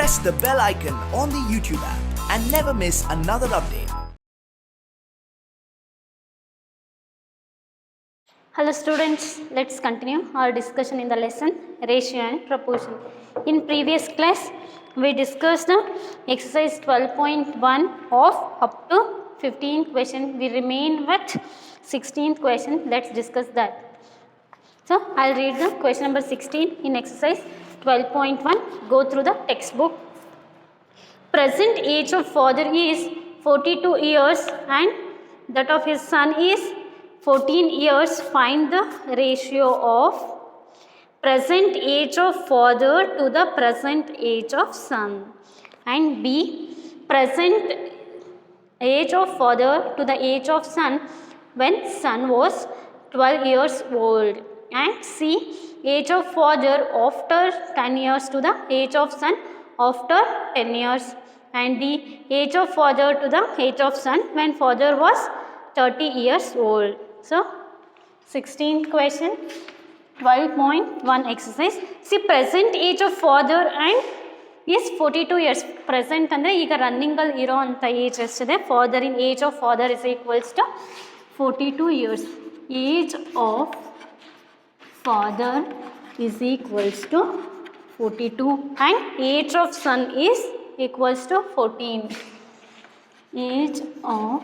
press the bell icon on the YouTube app and never miss another update. Hello students, let's continue our discussion in the lesson ratio and proportion. In previous class, we discussed the exercise 12.1 of up to 15 question. We remain with 16th question. Let's discuss that. So, I'll read the question number 16 in exercise 12.1. Go through the textbook. Present age of father is 42 years and that of his son is 14 years. Find the ratio of present age of father to the present age of son. And B, present age of father to the age of son when son was 12 years old. And C, age of father after 10 years to the age of son after 10 years. And D, age of father to the age of son when father was 30 years old. So, 16th question, 12.1 exercise. See, present age of father and is 42 years. Present ಅಂದರೆ ಈಗ ರನ್ನಿಂಗಲ್ಲಿ ಇರೋ ಅಂಥ age ಎಷ್ಟಿದೆ, father in age of father is equals to 42 years. Age of father is equals to 42 and age of son is equals to 14. Age of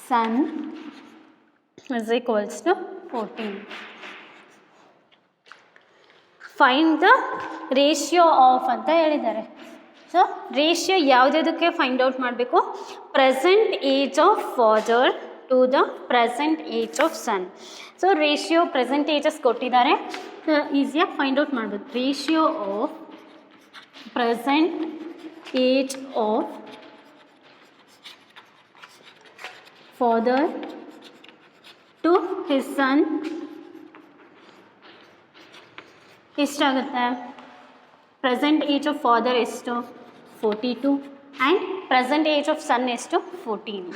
son is equals to 14. Find the ratio of ಅಂತ ಹೇಳಿದ್ದಾರೆ. So ratio ಯಾವುದಕ್ಕೆ find out ಮಾಡಬೇಕು? Present age of father to the present age of son. So ratio present ages ಕೊಟ್ಟಿದ್ದಾರೆ, ಈಸಿಯಾಗಿ find out ಮಾಡ್ಬೋದು. Ratio of present age of father to his son ಎಷ್ಟಾಗುತ್ತೆ? Present age of father ಎಷ್ಟು? 42 and present age of son ಎಷ್ಟು? 14.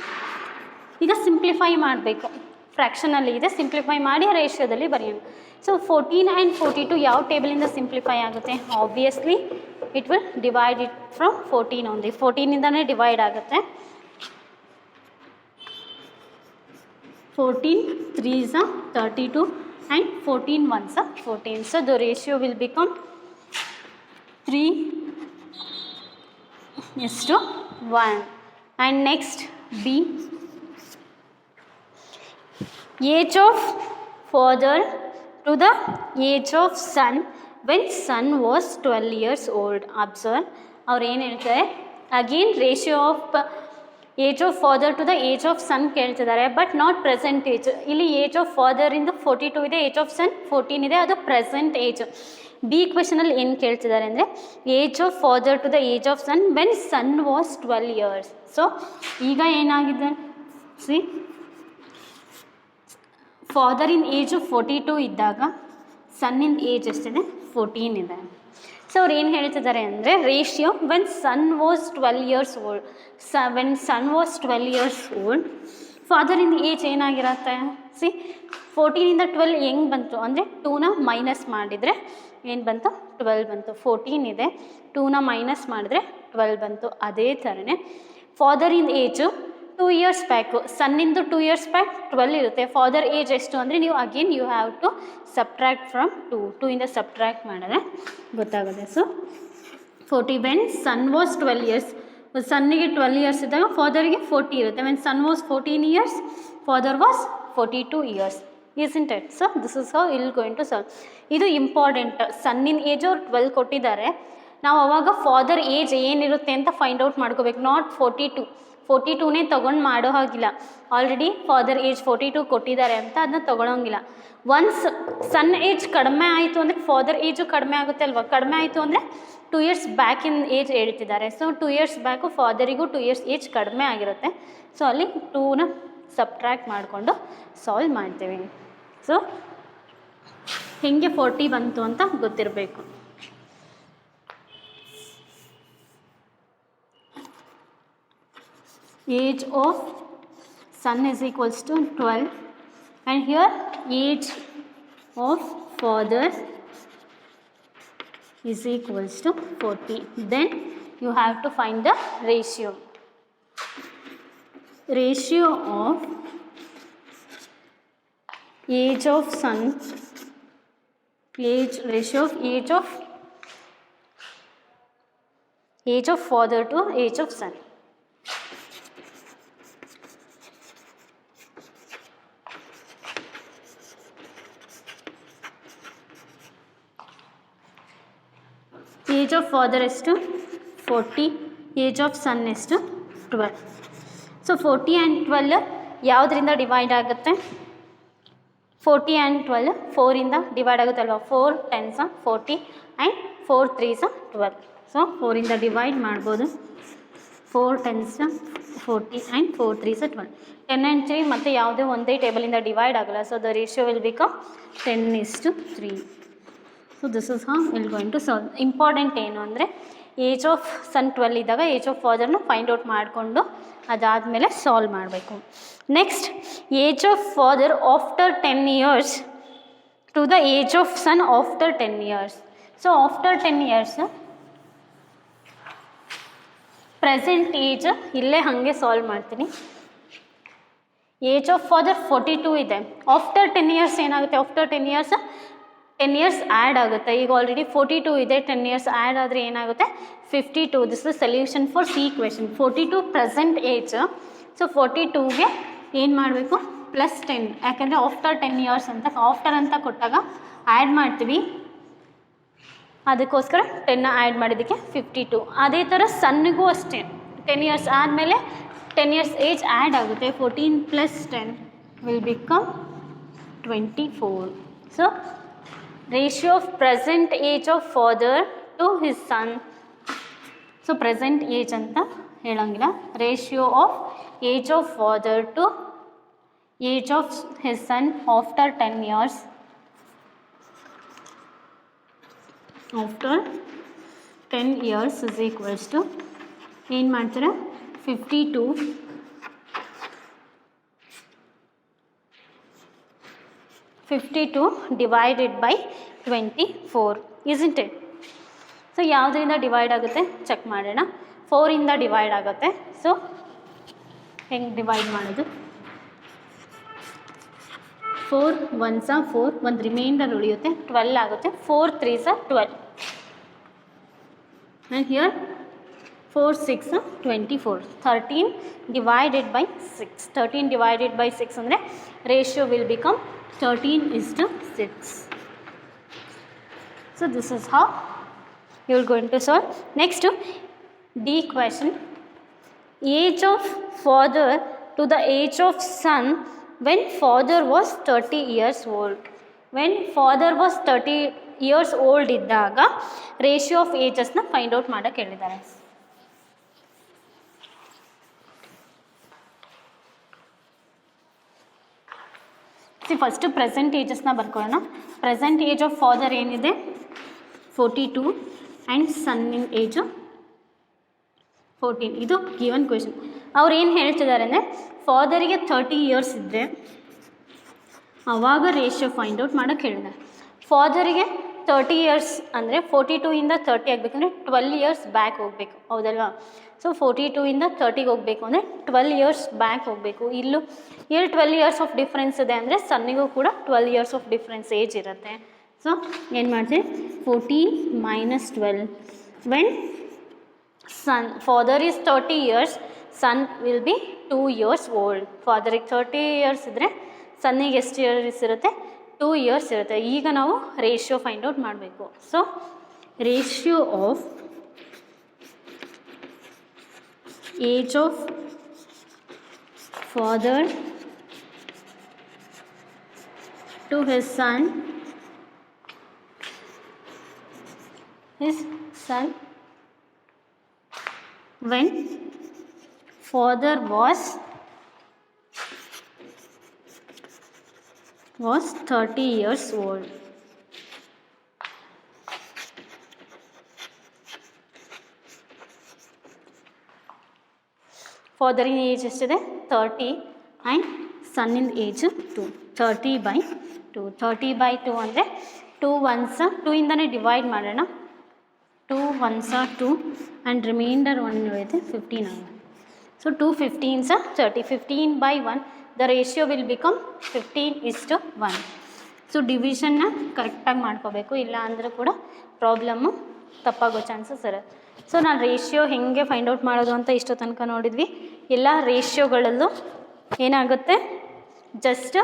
ಈಗ simplify ಮಾಡಬೇಕು, ಫ್ರ್ಯಾಕ್ಷನಲ್ಲಿ ಇದೆ, simplify ಮಾಡಿ ರೇಷಿಯೋದಲ್ಲಿ ಬರೆಯೋಣ. ಸೊ 14 ಆ್ಯಂಡ್ 42 ಯಾವ ಟೇಬಲಿಂದ ಸಿಂಪ್ಲಿಫೈ ಆಗುತ್ತೆ? Obviously it will divide it from 14 only. 14ಇಂದನೇ ಡಿವೈಡ್ ಆಗುತ್ತೆ. 14 3s are 32 and 14 1s are 14. So the ratio will become 3:1. And next B, age of father to the age of son when son was 12 years old. Observe, ಅವ್ರು ಏನು ಹೇಳ್ತಾರೆ, again ratio of age of father to the age of son ಕೇಳ್ತಿದ್ದಾರೆ, but not present age. ಇಲ್ಲಿ age of ಫಾದರಿಂದ 42 ಇದೆ, age of ಸನ್ 14 ಇದೆ, ಅದು present age. B ಕ್ವೆಶನಲ್ಲಿ ಏನು ಕೇಳ್ತಿದ್ದಾರೆ ಅಂದರೆ age of father to the age of son when son was 12 years. So ಈಗ ಏನಾಗಿದೆ, ಸಿ ಫಾದರ್ ಇನ್ ಏಜು 42 ಇದ್ದಾಗ ಸನ್ನಿನ ಏಜ್ ಎಷ್ಟಿದೆ? 14 ಇದೆ. ಸೊ ಅವ್ರು ಏನು ಹೇಳ್ತಿದ್ದಾರೆ ಅಂದರೆ ratio when son was 12 years old. When son was 12 years old, ಫಾದರಿಂದ ಏಜ್ ಏನಾಗಿರುತ್ತೆ? ಸಿ 14ಇಂದ 12 ಹೆಂಗೆ ಬಂತು ಅಂದರೆ 2ನ ಮೈನಸ್ ಮಾಡಿದರೆ ಏನು ಬಂತು? 12 ಬಂತು. 14 ಇದೆ, 2ನ ಮೈನಸ್ ಮಾಡಿದ್ರೆ 12 ಬಂತು. ಅದೇ ಥರನೇ ಫಾದರಿಂದ ಏಜು 2 years ಬ್ಯಾಕು, ಸನ್ನಿಂದು 2 years ಬ್ಯಾಕ್ 12 ಇರುತ್ತೆ. ಫಾದರ್ ಏಜ್ ಎಷ್ಟು ಅಂದರೆ ನೀವು again you have to subtract from 2 ಇಂದ ಸಬ್ಟ್ರ್ಯಾಕ್ಟ್ ಮಾಡಿದ್ರೆ ಗೊತ್ತಾಗುತ್ತೆ. So 40 when son was 12 years, ಸನ್ನಿಗೆ 12 years ಇದ್ದಾಗ ಫಾದರಿಗೆ 40 ಇರುತ್ತೆ. When son was 14 years, father was 42 years. isn't it? So this is how it will going to solve. ಇದು important. ಸನ್ನಿನ age ಅವ್ರು 12 ಕೊಟ್ಟಿದ್ದಾರೆ, ನಾವು ಅವಾಗ ಫಾದರ್ ಏಜ್ ಏನಿರುತ್ತೆ ಅಂತ ಫೈಂಡ್ ಔಟ್ ಮಾಡ್ಕೋಬೇಕು. ನಾಟ್ 42ನೇ ತೊಗೊಂಡು ಮಾಡೋ ಹಾಗಿಲ್ಲ. ಆಲ್ರೆಡಿ ಫಾದರ್ ಏಜ್ 42 ಕೊಟ್ಟಿದ್ದಾರೆ ಅಂತ ಅದನ್ನ ತೊಗೊಳೋಂಗಿಲ್ಲ. ಒನ್ಸ್ ಸನ್ ಏಜ್ ಕಡಿಮೆ ಆಯಿತು ಅಂದರೆ ಫಾದರ್ ಏಜು ಕಡಿಮೆ ಆಗುತ್ತೆ ಅಲ್ವಾ? ಕಡಿಮೆ ಆಯಿತು ಅಂದರೆ 2 years ಬ್ಯಾಕಿನ ಏಜ್ ಹೇಳ್ತಿದ್ದಾರೆ. ಸೊ 2 years ಬ್ಯಾಕು ಫಾದರಿಗೂ 2 years ಏಜ್ ಕಡಿಮೆ ಆಗಿರುತ್ತೆ. ಸೊ ಅಲ್ಲಿ 2ನ ಸಬ್ಟ್ರ್ಯಾಕ್ಟ್ ಮಾಡಿಕೊಂಡು ಸಾಲ್ವ್ ಮಾಡ್ತೀವಿ. ಸೊ ಹೆಂಗೆ 40 ಬಂತು ಅಂತ ಗೊತ್ತಿರಬೇಕು. Age of son is equals to 12 and here age of father is equals to 40. Then you have to find the ratio. Ratio of age of son, ratio of age of father to age of son. Age of father is to 40, age of son is to 12. So 40 and 12 ಯಾವುದರಿಂದ divide ಆಗುತ್ತೆ? 40 and 12 4 ಇಂದ ಡಿವೈಡ್ ಆಗುತ್ತಲ್ವ. 4 10s 40 and 4 3s 12. So 4 ಇಂದ divide ಮಾಡ್ಬೋದು. 4 10s 40 and 4 3s 12. 10 and 3 ಮತ್ತು ಯಾವುದೇ ಒಂದೇ ಟೇಬಲಿಂದ ಡಿವೈಡ್ ಆಗಲ್ಲ. So the ratio will become 10:3. So this is how will going to solve. Important ಏನು ಅಂದರೆ ಏಜ್ ಆಫ್ ಸನ್ 12 ಇದ್ದಾಗ ಏಜ್ ಆಫ್ ಫಾದರ್ನ ಫೈಂಡ್ ಔಟ್ ಮಾಡಿಕೊಂಡು ಅದಾದಮೇಲೆ ಸಾಲ್ವ್ ಮಾಡಬೇಕು. Next, age of father after 10 years to the age of son after 10 years. So after 10 years present age ಇಲ್ಲೇ ಹಾಗೆ solve ಮಾಡ್ತೀನಿ. ಏಜ್ ಆಫ್ ಫಾದರ್ 42 ಇದೆ. ಆಫ್ಟರ್ 10 years ಏನಾಗುತ್ತೆ? ಆಫ್ಟರ್ 10 years 10 years ಆ್ಯಡ್ ಆಗುತ್ತೆ. ಈಗ ಆಲ್ರೆಡಿ 42 ಇದೆ, 10 years ಆ್ಯಡ್ ಆದರೆ ಏನಾಗುತ್ತೆ? 52. This is solution for C equation. 42 present age. So 42ಗೆ ಏನು ಮಾಡಬೇಕು? +10. ಯಾಕೆಂದರೆ ಆಫ್ಟರ್ 10 years ಅಂತ ಆಫ್ಟರ್ ಅಂತ ಕೊಟ್ಟಾಗ ಆ್ಯಡ್ ಮಾಡ್ತೀವಿ, ಅದಕ್ಕೋಸ್ಕರ 10 ಆ್ಯಡ್ ಮಾಡಿದ್ದಕ್ಕೆ 52. ಅದೇ ಥರ ಸನ್ನಿಗೂ ಅಷ್ಟೇ 10 years ಆದಮೇಲೆ 10 years ಏಜ್ ಆ್ಯಡ್ ಆಗುತ್ತೆ. 14 + 10 will become 24. So ratio of present age of father to his son. So present age ಅಂತ ಹೇಳೋಂಗಿಲ್ಲ. Ratio of age of father to age of his son after 10 years. After 10 years is equals to ಏನು ಮಾಡ್ತಾರೆ? 52 divided by 24, isn't it? So ಯಾವುದರಿಂದ divide ಆಗುತ್ತೆ check ಮಾಡೋಣ. 4 ಇಂದ divide ಆಗುತ್ತೆ. So ಹೆಂಗೆ ಡಿವೈಡ್ ಮಾಡೋದು? 4 1s 4, ಒಂದು ರಿಮೈಂಡರ್ ಉಳಿಯುತ್ತೆ, 12 ಆಗುತ್ತೆ. 4 3s 12 and here 4 6 24. 13 divided by 6. 13 divided by 6 ಅಂದರೆ ratio will become 13:6. So this is how you are going to solve. Next, D question. Age of father to the age of son when father was 30 years old. When father was 30 years old ಇದ್ದಾಗ ratio of ಏಜಸ್ನ find out ಮಾಡೋಕ್ಕೆ ಹೇಳಿದ್ದಾರೆ. First present ಏಜಸ್ನ ಬರ್ಕೊಳ್ಳೋಣ. Present age of father ಏನಿದೆ 42 and ಸನ್ನಿನ age 14. ಇದು given question. ಅವ್ರು ಏನು ಹೇಳ್ತಿದ್ದಾರೆ ಅಂದರೆ ಫಾದರಿಗೆ 30 years ಇದ್ದರೆ ಆವಾಗ ರೇಷಿಯೋ ಫೈಂಡ್ ಔಟ್ ಮಾಡೋಕ್ಕೆ ಹೇಳಿದ್ದಾರೆ. ಫಾದರಿಗೆ 30 years ಅಂದರೆ 42 ಇಂದ 30 ಆಗಬೇಕಂದ್ರೆ 12 years ಬ್ಯಾಕ್ ಹೋಗಬೇಕು, ಹೌದಲ್ವಾ? ಸೊ 42 ಇಂದ 30ಗೆ ಹೋಗಬೇಕು ಅಂದರೆ 12 years ಬ್ಯಾಕ್ ಹೋಗಬೇಕು. ಇಲ್ಲಿ 12 years ಆಫ್ ಡಿಫ್ರೆನ್ಸ್ ಇದೆ ಅಂದರೆ ಸನ್ನಿಗೂ ಕೂಡ 12 years ಆಫ್ ಡಿಫ್ರೆನ್ಸ್ ಏಜ್ ಇರುತ್ತೆ. ಸೊ ಏನು ಮಾಡ್ತೀವಿ? 14 - 12. When son father is 30 years, son will be 2 years old. ಫಾದರಿಗೆ 30 years ಇದ್ದರೆ ಸನ್ನಿಗೆ ಎಷ್ಟು ಇಯರ್ಸ್ ಇರುತ್ತೆ? 2 years ಇರುತ್ತೆ. ಈಗ ನಾವು ರೇಷಿಯೋ ಫೈಂಡ್ ಔಟ್ ಮಾಡಬೇಕು. So ratio of age of father to his son when father was 30 years old. ಫಾದರಿನ age ಎಷ್ಟಿದೆ? 30 and ಸನ್ನಿನ age 2. 30/2. 30/2 ಅಂದರೆ 2 1s 2 ಇಂದನೇ ಡಿವೈಡ್ ಮಾಡೋಣ. 2 ones are 2 and remainder 1 అయితే 15 ಆಗುತ್ತೆ. So 2 15s are 30. 15 by 1 the ratio will become 15:1. So ಡಿವಿಷನ್ನ ಕರೆಕ್ಟಾಗಿ ಮಾಡ್ಕೋಬೇಕು, ಇಲ್ಲ ಅಂದರೆ ಕೂಡ ಪ್ರಾಬ್ಲಮ್ಮು ತಪ್ಪಾಗೋ ಚಾನ್ಸಸ್ ಇರುತ್ತೆ. ಸೊ ನಾನು ರೇಷಿಯೋ ಹೇಗೆ ಫೈಂಡ್ ಔಟ್ ಮಾಡೋದು ಅಂತ ಇಷ್ಟು ತನಕ ನೋಡಿದ್ವಿ. ಎಲ್ಲ ರೇಷಿಯೋಗಳಲ್ಲೂ ಏನಾಗುತ್ತೆ, ಜಸ್ಟ್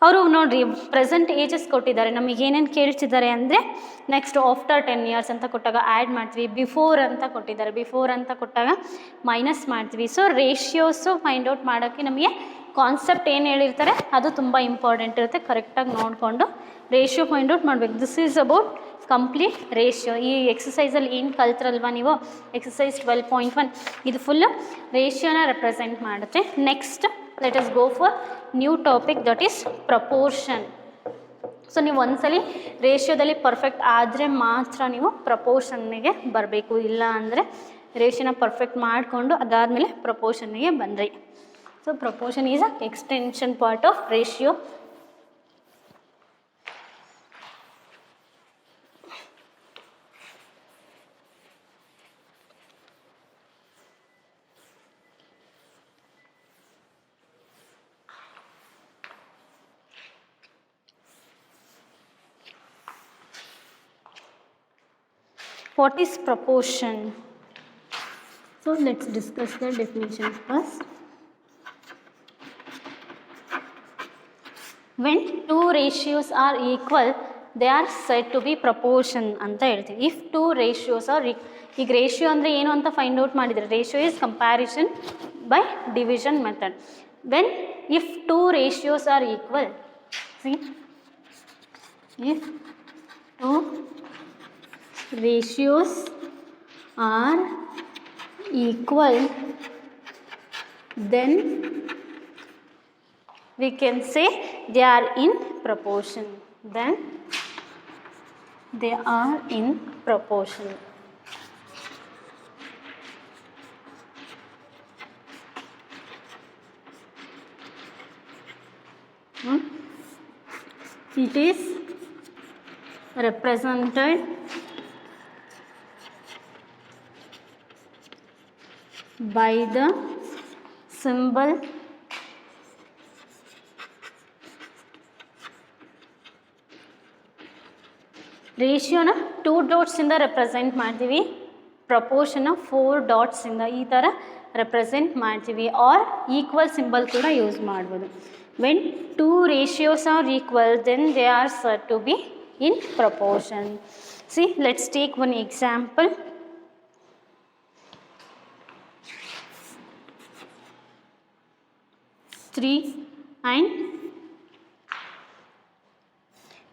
ಅವರು ನೋಡಿರಿ ಪ್ರೆಸೆಂಟ್ ಏಜಸ್ ಕೊಟ್ಟಿದ್ದಾರೆ, ನಮಗೆ ಏನೇನು ಕೇಳ್ತಿದ್ದಾರೆ ಅಂದರೆ ನೆಕ್ಸ್ಟ್ ಆಫ್ಟರ್ 10 years ಅಂತ ಕೊಟ್ಟಾಗ ಆ್ಯಡ್ ಮಾಡ್ತೀವಿ, ಬಿಫೋರ್ ಅಂತ ಕೊಟ್ಟಿದ್ದಾರೆ, ಬಿಫೋರ್ ಅಂತ ಕೊಟ್ಟಾಗ ಮೈನಸ್ ಮಾಡ್ತೀವಿ. ಸೊ ರೇಷಿಯೋಸು ಫೈಂಡ್ ಔಟ್ ಮಾಡೋಕ್ಕೆ ನಮಗೆ ಕಾನ್ಸೆಪ್ಟ್ ಏನು ಹೇಳಿರ್ತಾರೆ ಅದು ತುಂಬ ಇಂಪಾರ್ಟೆಂಟ್ ಇರುತ್ತೆ. ಕರೆಕ್ಟಾಗಿ ನೋಡಿಕೊಂಡು ರೇಷಿಯೋ ಫೈಂಡ್ ಔಟ್ ಮಾಡಬೇಕು. This is about complete ratio. ಈ ಎಕ್ಸಸೈಸಲ್ಲಿ ಏನು ಕಲ್ತ್ರಲ್ವ ನೀವು, ಎಕ್ಸಸೈಸ್ 12.1 ಇದು ಫುಲ್ಲು ರೇಷಿಯೋನ ರೆಪ್ರೆಸೆಂಟ್ ಮಾಡುತ್ತೆ. Next let us go for new topic, that is proportion. So ನೀವು ಒಂದ್ಸಲಿ ರೇಷಿಯೋದಲ್ಲಿ ಪರ್ಫೆಕ್ಟ್ ಆದರೆ ಮಾತ್ರ ನೀವು ಪ್ರಪೋರ್ಷನ್ನಿಗೆ ಬರಬೇಕು, ಇಲ್ಲ ಅಂದರೆ ರೇಷಿಯೋನ ಪರ್ಫೆಕ್ಟ್ ಮಾಡಿಕೊಂಡು ಅದಾದಮೇಲೆ ಪ್ರಪೋರ್ಷನ್ನಿಗೆ ಬಂದ್ರಿ. So proportion is an extension part of ratio. What is proportion? So let's discuss the definition first. When two ratios are equal, they are said to be proportion ಅಂತ ಹೇಳ್ತೀವಿ. ಇಫ್ ಟೂ ರೇಷಿಯೋಸ್ ಆರ್ ಈಗ ratio ಅಂದರೆ ಏನು ಅಂತ find out ಮಾಡಿದರೆ, ratio is comparison by division method. When if two ratios are equal, see if two ratios are equal, then we can say they are in proportion. Then they are in proportion. It is represented by the symbol ರೇಷಿಯೋನ 2 ಡಾಟ್ಸಿಂದ represent ಮಾಡ್ತೀವಿ, ಪ್ರಪೋರ್ಷನ್ನ 4 ಡಾಟ್ಸಿಂದ ಈ ಥರ represent ಮಾಡ್ತೀವಿ. Or equal symbol ಕೂಡ use ಮಾಡ್ಬೋದು. When two ratios are equal, then they are said to be in proportion. See let's take one example. Three and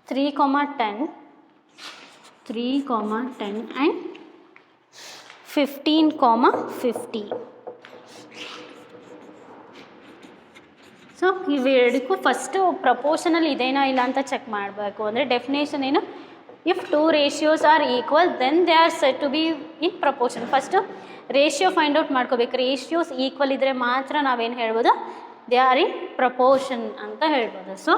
3, 10 and 15, 50. So ಇವೆರಡಕ್ಕೂ ಫಸ್ಟು ಪ್ರಪೋರ್ಷನಲ್ ಇದೇನಾ ಇಲ್ಲ ಅಂತ ಚೆಕ್ ಮಾಡಬೇಕು. ಅಂದರೆ ಡೆಫಿನೇಷನ್ ಏನು, if two ratios are equal then they are said to be in proportion. First ratio find out ಮಾಡ್ಕೋಬೇಕು. Ratios equal ಇದ್ದರೆ ಮಾತ್ರ ನಾವೇನು ಹೇಳ್ಬೋದು, ದೇ ಆರ್ ಇನ್ ಪ್ರಪೋರ್ಷನ್ ಅಂತ ಹೇಳ್ಬೋದು. ಸೊ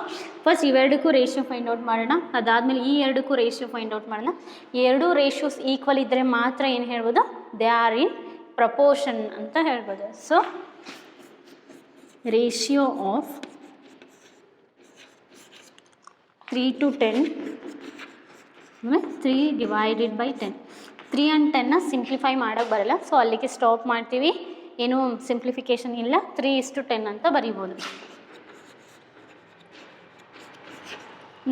ಫಸ್ಟ್ ಇವೆರಡಕ್ಕೂ ರೇಷಿಯೋ ಫೈಂಡ್ ಔಟ್ ಮಾಡೋಣ, ಅದಾದಮೇಲೆ ಈ ಎರಡಕ್ಕೂ ರೇಷಿಯೋ ಫೈಂಡ್ ಔಟ್ ಮಾಡೋಣ. ಈ ಎರಡೂ ರೇಷಿಯೋಸ್ ಈಕ್ವಲ್ ಇದ್ದರೆ ಮಾತ್ರ ಏನು ಹೇಳ್ಬೋದು, ದೇ ಆರ್ ಇನ್ ಪ್ರಪೋರ್ಷನ್ ಅಂತ ಹೇಳ್ಬೋದು. So ratio of 3 to 10, 3 divided by 10. 3 and 10ನ ಸಿಂಪ್ಲಿಫೈ ಮಾಡೋಕ್ಕೆ ಬರಲ್ಲ, ಸೊ ಅಲ್ಲಿಗೆ ಸ್ಟಾಪ್ ಮಾಡ್ತೀವಿ. ಏನು ಸಿಂಪ್ಲಿಫಿಕೇಷನ್ ಇಲ್ಲ, 3:10 ಅಂತ ಬರೀಬೋದು.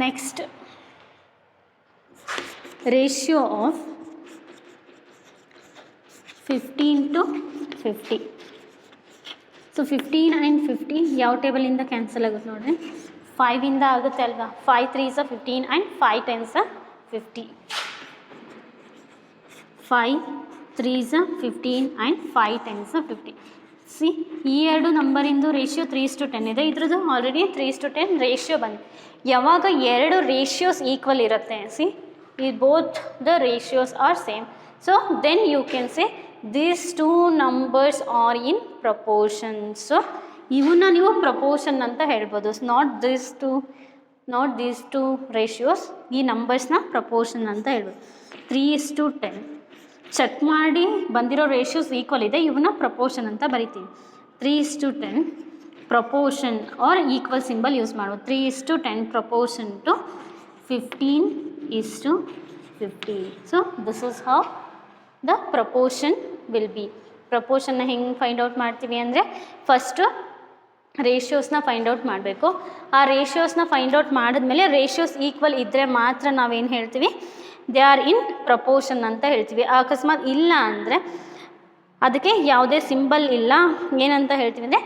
Next ratio of 15 to 50. So 15 and 50 ಯಾವ ಟೇಬಲಿಂದ ಕ್ಯಾನ್ಸಲ್ ಆಗುತ್ತೆ ನೋಡಿರಿ, 5ಇಂದ ಆಗುತ್ತೆ ಅಲ್ವಾ. 5 3s 15 and 5 10s 50. 5 3s 15 and 5 10s 50. C ಈ ಎರಡು ನಂಬರಿಂದು ರೇಷಿಯೋ 3:10 ಇದೆ, ಇದ್ರದ್ದು ಆಲ್ರೆಡಿ 3:10 ರೇಷಿಯೋ ಬಂದಿದೆ. ಯಾವಾಗ ಎರಡು ರೇಷಿಯೋಸ್ ಈಕ್ವಲ್ ಇರುತ್ತೆ, ಸಿ ಈ both the ratios are same, so then you can say these two numbers are in proportion. So ಇವನ್ನ ನೀವು ಪ್ರಪೋರ್ಷನ್ ಅಂತ ಹೇಳ್ಬೋದು. ನಾಟ್ ದೀಸ್ ಟು ರೇಷಿಯೋಸ್, ಈ ನಂಬರ್ಸ್ನ ಪ್ರಪೋರ್ಷನ್ ಅಂತ ಹೇಳ್ಬೋದು. 3:10 ಚೆಕ್ ಮಾಡಿ ಬಂದಿರೋ ರೇಷಿಯೋಸ್ ಈಕ್ವಲ್ ಇದೆ, ಇವನ್ನ ಪ್ರಪೋರ್ಷನ್ ಅಂತ ಬರಿತೀವಿ. 3:10 proportion or equal symbol use ಮಾಡ್ಬೋದು. 3:10 proportion to 15:50. So this is how the proportion will be. ಪ್ರಪೋರ್ಷನ್ನ ಹೆಂಗೆ ಫೈಂಡ್ ಔಟ್ ಮಾಡ್ತೀವಿ ಅಂದರೆ ಫಸ್ಟು ರೇಷಿಯೋಸ್ನ ಫೈಂಡ್ ಔಟ್ ಮಾಡಬೇಕು. ಆ ರೇಷಿಯೋಸ್ನ ಫೈಂಡ್ ಔಟ್ ಮಾಡಿದ್ಮೇಲೆ ರೇಷಿಯೋಸ್ ಈಕ್ವಲ್ ಇದ್ದರೆ ಮಾತ್ರ ನಾವೇನು ಹೇಳ್ತೀವಿ, ದೇ ಆರ್ ಇನ್ ಪ್ರಪೋರ್ಷನ್ ಅಂತ ಹೇಳ್ತೀವಿ. ಅಕಸ್ಮಾತ್ ಇಲ್ಲ ಅಂದರೆ ಅದಕ್ಕೆ ಯಾವುದೇ ಸಿಂಬಲ್ ಇಲ್ಲ, ಏನಂತ ಹೇಳ್ತೀವಿ ಅಂದರೆ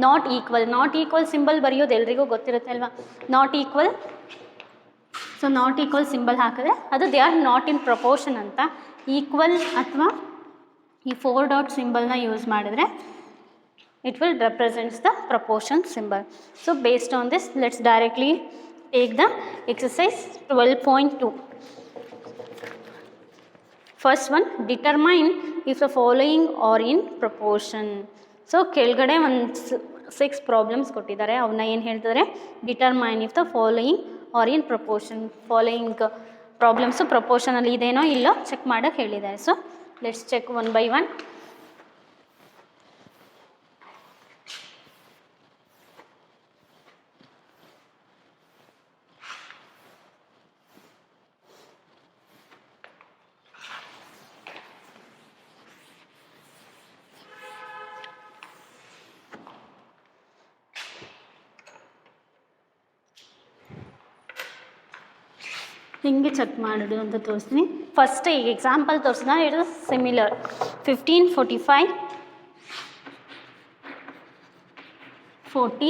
not equal. Not equal symbol ಬರೆಯೋದು ಎಲ್ರಿಗೂ ಗೊತ್ತಿರುತ್ತೆ ಅಲ್ವಾ, not equal. So not equal symbol ಹಾಕಿದ್ರೆ ಅದು they are not in proportion ಅಂತ. ಈಕ್ವಲ್ ಅಥವಾ ಈ 4 ಡಾಟ್ ಸಿಂಬಲ್ನ ಯೂಸ್ ಮಾಡಿದ್ರೆ it will represents the proportion symbol. So based on this, let's directly take the exercise 12.2. First one, determine if the following are in proportion. So ಕೆಳಗಡೆ ಒಂದು 6 problems ಕೊಟ್ಟಿದ್ದಾರೆ, ಅವನ್ನ ಏನು ಹೇಳ್ತಿದ್ದಾರೆ, determine if the following are in proportion. Following problems ಪ್ರಪೋರ್ಷನಲ್ಲಿ ಇದೇನೋ ಇಲ್ಲೋ check ಮಾಡೋಕ್ಕೆ ಹೇಳಿದ್ದಾರೆ. So let's check one by one. ಹಿಂಗೆ ಚೆಕ್ ಮಾಡೋದು ಅಂತ ತೋರಿಸ್ತೀನಿ. ಫಸ್ಟ್ ಈಗ ಎಕ್ಸಾಂಪಲ್ ತೋರಿಸಿದ it is similar. 15:45 40,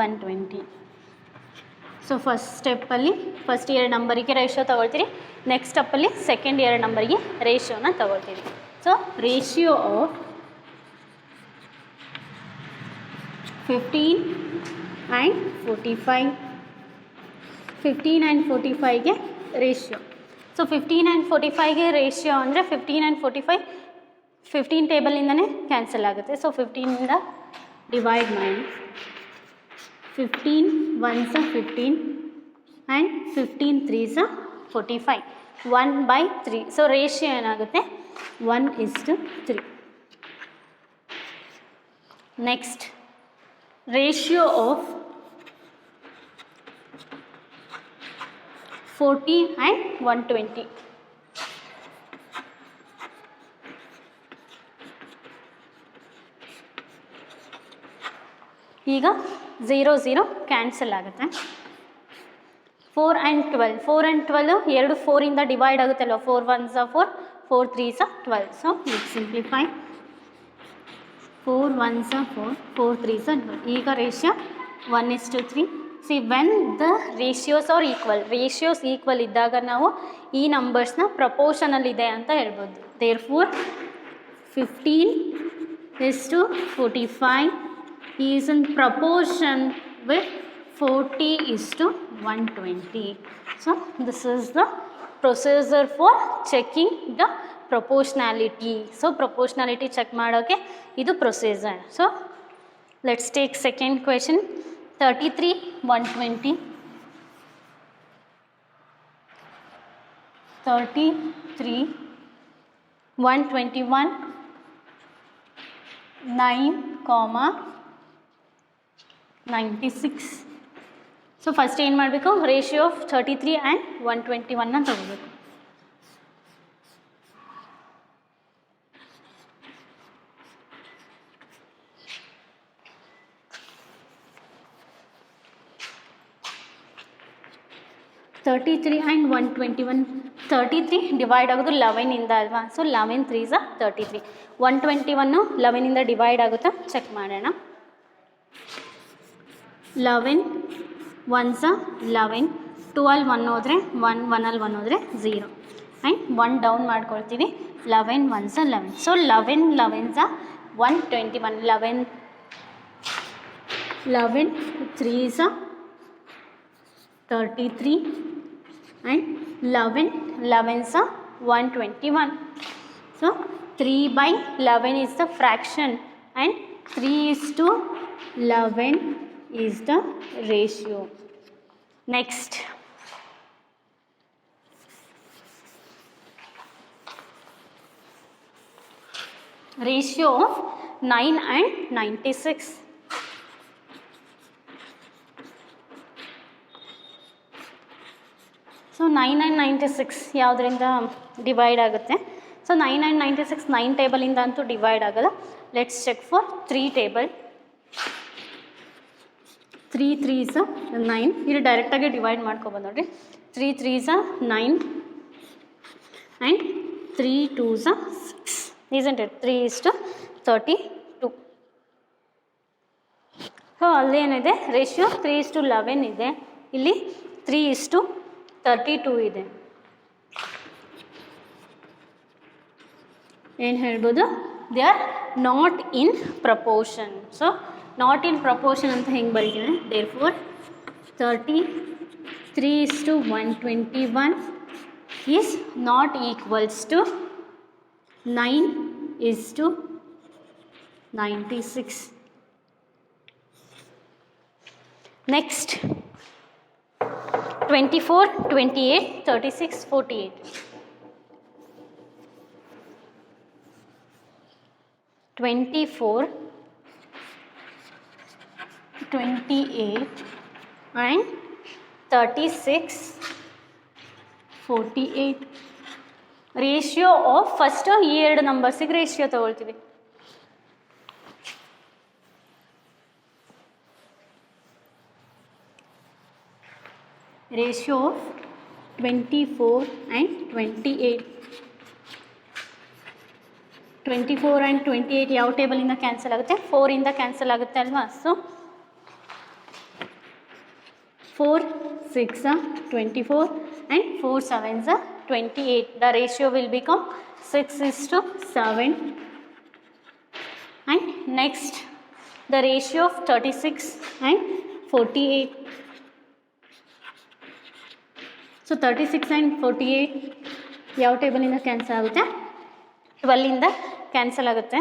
120. So first ಸ್ಟೆಪ್ಪಲ್ಲಿ ಫಸ್ಟ್ 2 ನಂಬರಿಗೆ ರೇಷಿಯೋ ತೊಗೊಳ್ತೀರಿ, ನೆಕ್ಸ್ಟ್ ಸ್ಟೆಪ್ಪಲ್ಲಿ ಸೆಕೆಂಡ್ 2 ನಂಬರಿಗೆ ರೇಷಿಯೋನ ತೊಗೊಳ್ತೀರಿ. So ratio of 15 and 45. 15 and 45ಗೆ ರೇಷಿಯೋ. ಸೊ 15 and 45ಗೆ ರೇಷಿಯೋ ಅಂದರೆ 15 and 45 15 ಟೇಬಲಿಂದನೇ ಕ್ಯಾನ್ಸಲ್ ಆಗುತ್ತೆ. ಸೊ 15ಇಂದ ಡಿವೈಡ್ ಮಾಡಿ. 15 1s 15 and 15 3s 45. 1/3. So ratio ಏನಾಗುತ್ತೆ, 1:3. Next ratio of 40 and 120. ಈಗ 0 0 ಕ್ಯಾನ್ಸಲ್ ಆಗುತ್ತೆ. 4 and 12. 4 and 12 ಎರಡು 4ಇಂದ ಡಿವೈಡ್ ಆಗುತ್ತಲ್ವ. 4 1s 4, 4 3s 12. So let's simplify. 4 1s 4, 4 3s 12. ಈಗ ratio 1:3. See when the ratios are equal, ratios equal ಇದ್ದಾಗ ನಾವು ಈ ನಂಬರ್ಸ್ನ ಪ್ರಪೋರ್ಷನಲ್ಲಿದೆ ಅಂತ ಹೇಳ್ಬೋದು. Therefore 15:45 is in proportion with 40:120. So this is the procedure for checking the proportionality. So proportionality check ಮಾಡೋಕ್ಕೆ ಇದು procedure. So let's take second question. 33 120. 33 121 9, 96. So first ಏನು ಮಾಡಬೇಕು, ರೇಷಿಯೋ ಆಫ್ 33 ಆ್ಯಂಡ್ 121ನ ತಗೋಬೇಕು. $33 and 121. 33 ಡಿವೈಡ್ ಆಗೋದು 11ಇಂದ ಅಲ್ವಾ. So 11 3s 33. 121 11ಇಂದ ಡಿವೈಡ್ ಆಗುತ್ತಾ check ಮಾಡೋಣ. 11 1s 11, 12 1 ಹೋದರೆ 1, 1ಅಲ್ಲಿ 1 ಹೋದರೆ 0 ಆ್ಯಂಡ್ 1 ಡೌನ್ ಮಾಡ್ಕೊಳ್ತೀವಿ. 11 1s 11. So 11 11s 121. 11 3s 33 and 11 11s 121. So 3/11 is the fraction and 3:11 is the ratio. Next, ratio of 9 and 96. So 9 and 96 ಯಾವುದರಿಂದ divide ಆಗುತ್ತೆ? ಸೊ 9 and 96 9 ಟೇಬಲಿಂದ ಅಂತೂ ಡಿವೈಡ್ ಆಗಲ್ಲ. Let's check for 3 table. 3 3s 9. ಇಲ್ಲಿ ಡೈರೆಕ್ಟಾಗಿ divide ಮಾಡ್ಕೊಬೋದು ನೋಡಿರಿ. 3 3s 9 and 3 2s 6. isn't it? 3:32. So ಅಲ್ಲೇನಿದೆ ratio 3:11 ಇದೆ. ಇಲ್ಲಿ 3:32 ಇದೆ. ಏನು ಹೇಳ್ಬೋದು? They are not in proportion. So not in proportion ಅಂತ ಹೆಂಗೆ ಬರೀತೀವಿ? Therefore 33:121 is not equals to 9:96. Next 24, 28, 36, 48. 24, 28 and 36, 48. Ratio of first ಈ ಎರಡು ನಂಬರ್ಸಿಗೆ ರೇಷಿಯೋ ತಗೊಳ್ತೀವಿ. Ratio of 24 and 28. 24 and 28 ಯಾವ ಟೇಬಲಿಂದ ಕ್ಯಾನ್ಸಲ್ ಆಗುತ್ತೆ? 4ಇಂದ ಕ್ಯಾನ್ಸಲ್ ಆಗುತ್ತೆ ಅಲ್ವಾ? So 4 6 24 and 4 7s 28. The ratio will become 6:7. And next the ratio of 36 and 48. So 36 and 48 ಯಾವ ಟೇಬಲಿಂದ cancel ಆಗುತ್ತೆ? 12ಇಂದ cancel ಆಗುತ್ತೆ.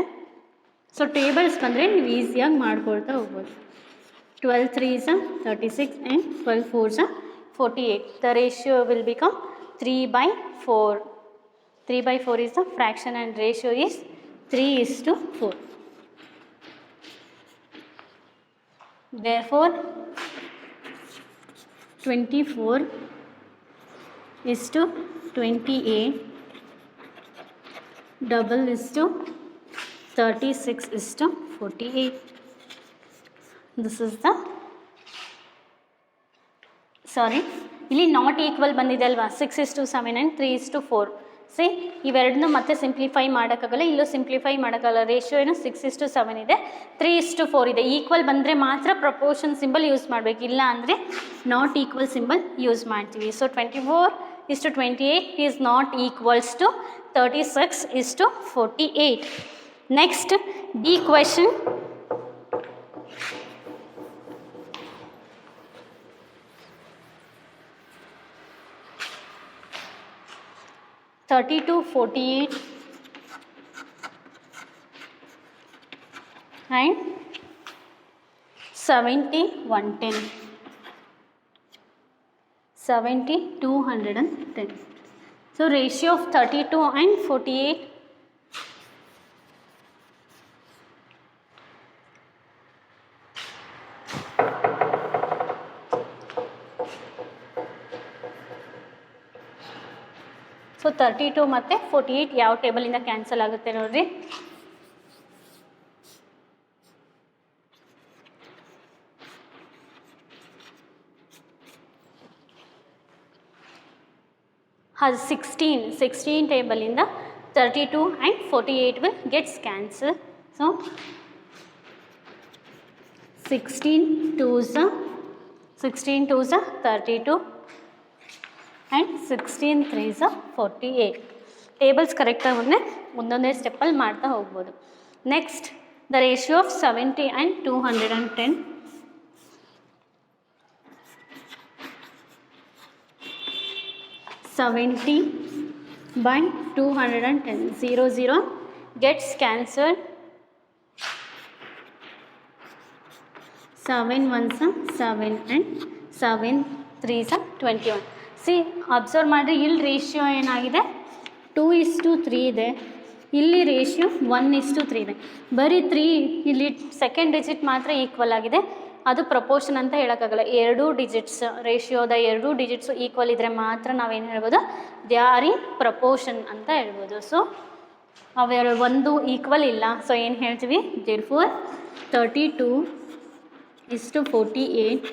ಸೊ ಟೇಬಲ್ಸ್ ಬಂದರೆ ನೀವು ಈಸಿಯಾಗಿ ಮಾಡ್ಕೊಳ್ತಾ ಹೋಗ್ಬೋದು. 12 3s 36 and 12 4s 48. The ratio will become 3/4. 3/4 is the fraction and ratio is 3:4. Therefore 24:28 double is to 36:48. This is the ಇಲ್ಲಿ not equal ಬಂದಿದೆ ಅಲ್ವಾ? 6:7 and 3:4. ಸಿ ಇವೆರಡನ್ನೂ ಮತ್ತೆ ಸಿಂಪ್ಲಿಫೈ ಮಾಡೋಕ್ಕಾಗಲ್ಲ, ಇಲ್ಲೂ ಸಿಂಪ್ಲಿಫೈ ಮಾಡೋಕ್ಕಾಗಲ್ಲ. ರೇಷಿಯೋ ಏನು 6:7 ಇದೆ, 3:4 ಇದೆ. ಈಕ್ವಲ್ ಬಂದರೆ ಮಾತ್ರ ಪ್ರಪೋರ್ಷನ್ ಸಿಂಬಲ್ ಯೂಸ್ ಮಾಡಬೇಕು, ಇಲ್ಲ ಅಂದರೆ ನಾಟ್ ಈಕ್ವಲ್ ಸಿಂಬಲ್ ಯೂಸ್ ಮಾಡ್ತೀವಿ. So 24:28 is not equals to 36:48. Next D question. (32, 48 and 70, 110. 70, 210. So ratio of 32 and 48. So 32 ಮತ್ತು 48 ಯಾವ ಟೇಬಲಿಂದ ಕ್ಯಾನ್ಸಲ್ ಆಗುತ್ತೆ ನೋಡ್ರಿ. has 16 ಟೇಬಲಿಂದ 32 and 48 will gets cancelled. So 16 2s 32 and 16 3s 48. Tables ಕರೆಕ್ಟಾಗಿ ಒಂದೊಂದೇ ಸ್ಟೆಪ್ಪಲ್ಲಿ ಮಾಡ್ತಾ ಹೋಗ್ಬೋದು. Next the ratio of 70 and 210. 70 by 210. 0 0 gets cancelled. 7 1s 7 and 7 3s 21. C observe ಮಾಡಿರಿ, ಇಲ್ಲಿ ರೇಷಿಯೋ ಏನಾಗಿದೆ 2:3 ಇದೆ, ಇಲ್ಲಿ ರೇಷಿಯೋ 1:3 ಇದೆ. ಬರೀ 3 ಇಲ್ಲಿ ಸೆಕೆಂಡ್ ಡಿಜಿಟ್ ಮಾತ್ರ ಈಕ್ವಲ್ ಆಗಿದೆ, ಅದು ಪ್ರಪೋರ್ಷನ್ ಅಂತ ಹೇಳೋಕ್ಕಾಗಲ್ಲ. ಎರಡೂ ಡಿಜಿಟ್ಸ್ ರೇಷಿಯೋದ ಎರಡೂ ಡಿಜಿಟ್ಸು ಈಕ್ವಲ್ ಇದ್ದರೆ ಮಾತ್ರ ನಾವೇನು ಹೇಳ್ಬೋದು, ದೇ ಆರ್ ಇನ್ ಪ್ರಪೋರ್ಷನ್ ಅಂತ ಹೇಳ್ಬೋದು. ಸೊ ಅವೆರಡು ಒಂದು ಈಕ್ವಲ್ ಇಲ್ಲ. ಸೊ ಏನು ಹೇಳ್ತೀವಿ, therefore 32:48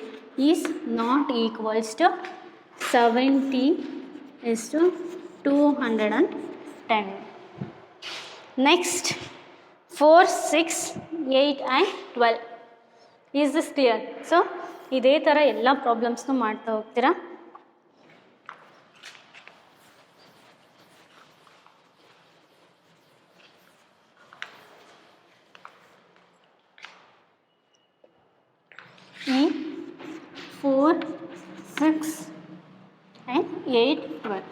is not equals to 70:210. Next 4, 6, 8 and 12. Is this clear? So ಇದೇ ಥರ ಎಲ್ಲ ಪ್ರಾಬ್ಲಮ್ಸ್ನು ಮಾಡ್ತಾ ಹೋಗ್ತೀರಾ. ಈ 4, 6 and 8, 12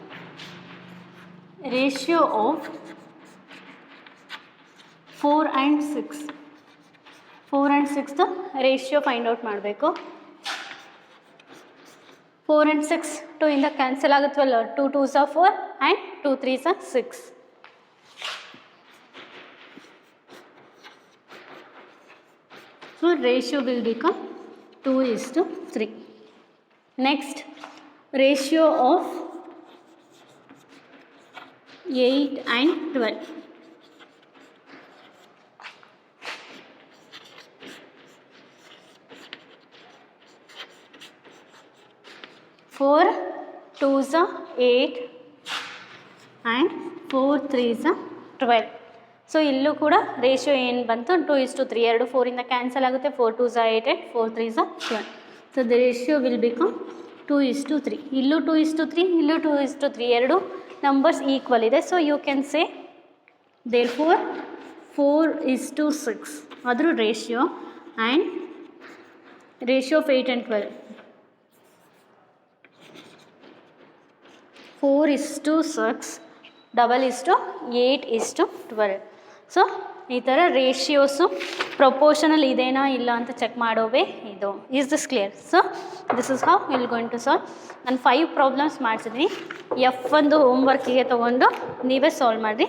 ratio of 4 and 6. 4 and 6 ratio find out ಮಾಡಬೇಕು. 4 and 6 2 ಇಂದ cancel ಆಗುತ್ತವಲ್ಲ, 2 2s are 4 and 2 3s are 6. So ratio will become 2:3. Next, ratio of 8 and 12. 4 2s are 8 and 4 3s are 12. So ಇಲ್ಲೂ ಕೂಡ ರೇಷಿಯೋ ಏನು ಬಂತು, 2:3. 2 4 ಇಂದ ಕ್ಯಾನ್ಸಲ್ ಆಗುತ್ತೆ. 4 2s are 8 and 4 3s are 12. So the ratio will become 2:3. ಇಲ್ಲೂ 2:3, ಇಲ್ಲೂ 2:3. ಎರಡು numbers equal ಇದೆ. So you can say therefore 4:6 ಅದ್ರ ratio and ratio of 8 and 12 4:6, 8:12. So ಈ ಥರ ರೇಷಿಯೋಸು ಪ್ರಪೋರ್ಷನಲ್ ಇದೇನಾ ಇಲ್ಲ ಅಂತ ಚೆಕ್ ಮಾಡೋವೇ ಇದು. Is this clear? So this is how will going to solve. ನಾನು 5 ಪ್ರಾಬ್ಲಮ್ಸ್ ಮಾಡ್ಸಿದ್ದೀನಿ. F1 ಹೋಮ್ವರ್ಕಿಗೆ ತೊಗೊಂಡು ನೀವೇ ಸಾಲ್ವ್ ಮಾಡಿರಿ.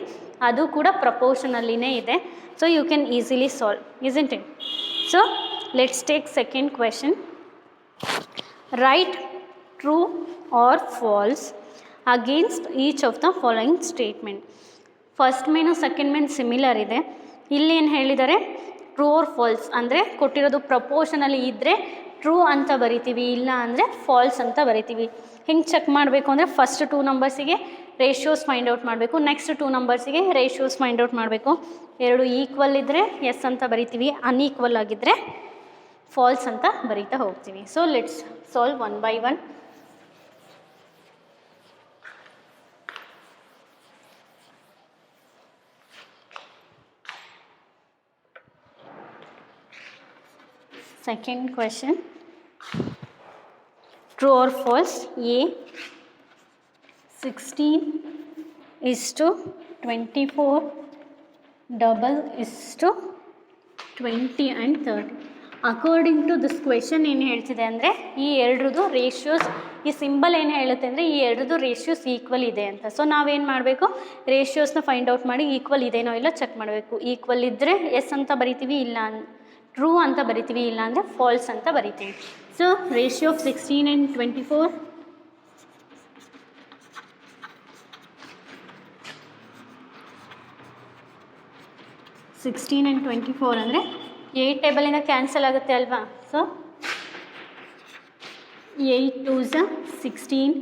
ಅದು ಕೂಡ ಪ್ರಪೋರ್ಷನಲ್ಲಿನೇ ಇದೆ. So you can easily solve, isn't it? So let's take second question. Write true or false against each of the following statement. First main second main similar ಇದೆ. ಇಲ್ಲಿ ಏನು ಹೇಳಿದ್ದಾರೆ, ಟ್ರೂ ಆರ್ ಫಾಲ್ಸ್ ಅಂದರೆ ಕೊಟ್ಟಿರೋದು ಪ್ರಪೋರ್ಷನಲ್ಲಿ ಇದ್ದರೆ ಟ್ರೂ ಅಂತ ಬರಿತೀವಿ, ಇಲ್ಲ ಅಂದರೆ ಫಾಲ್ಸ್ ಅಂತ ಬರಿತೀವಿ. ಹಿಂಗೆ ಚೆಕ್ ಮಾಡಬೇಕು ಅಂದರೆ ಫಸ್ಟ್ 2 ನಂಬರ್ಸಿಗೆ ರೇಷಿಯೋಸ್ ಫೈಂಡ್ ಔಟ್ ಮಾಡಬೇಕು, ನೆಕ್ಸ್ಟ್ 2 ನಂಬರ್ಸಿಗೆ ರೇಷಿಯೋಸ್ ಫೈಂಡ್ ಔಟ್ ಮಾಡಬೇಕು. ಎರಡು ಈಕ್ವಲ್ ಇದ್ದರೆ ಎಸ್ ಅಂತ ಬರಿತೀವಿ, ಅನ್ಈಕ್ವಲ್ ಆಗಿದ್ದರೆ ಫಾಲ್ಸ್ ಅಂತ ಬರಿತಾ ಹೋಗ್ತೀವಿ. So let's solve one by one. Second question, true or false? A 16:24, double is to 20 and 30. According to this question ಏನು ಹೇಳ್ತಿದೆ ಅಂದರೆ, ಈ ಎರಡರದ್ದು ರೇಷಿಯೋಸ್, ಈ ಸಿಂಬಲ್ ಏನು ಹೇಳುತ್ತೆ ಅಂದರೆ ಈ ಎರಡರದ್ದು ರೇಷಿಯೋಸ್ ಈಕ್ವಲ್ ಇದೆ ಅಂತ. ಸೊ ನಾವೇನು ಮಾಡಬೇಕು, ರೇಷಿಯೋಸ್ನ ಫೈಂಡ್ ಔಟ್ ಮಾಡಿ ಈಕ್ವಲ್ ಇದೇನೋ ಇಲ್ಲ ಚೆಕ್ ಮಾಡಬೇಕು. ಈಕ್ವಲ್ ಇದ್ದರೆ ಎಸ್ ಅಂತ ಬರಿತೀವಿ, ಇಲ್ಲ ಟ್ರೂ ಅಂತ ಬರಿತೀವಿ, ಇಲ್ಲ ಅಂದರೆ ಫಾಲ್ಸ್ ಅಂತ ಬರಿತೀವಿ. ಸೊ ರೇಷಿಯೋ ಆಫ್ 16 and 24, ಅಂದರೆ 8 ಟೇಬಲಿಂದ ಕ್ಯಾನ್ಸಲ್ ಆಗುತ್ತೆ ಅಲ್ವಾ. So 8 2s are 16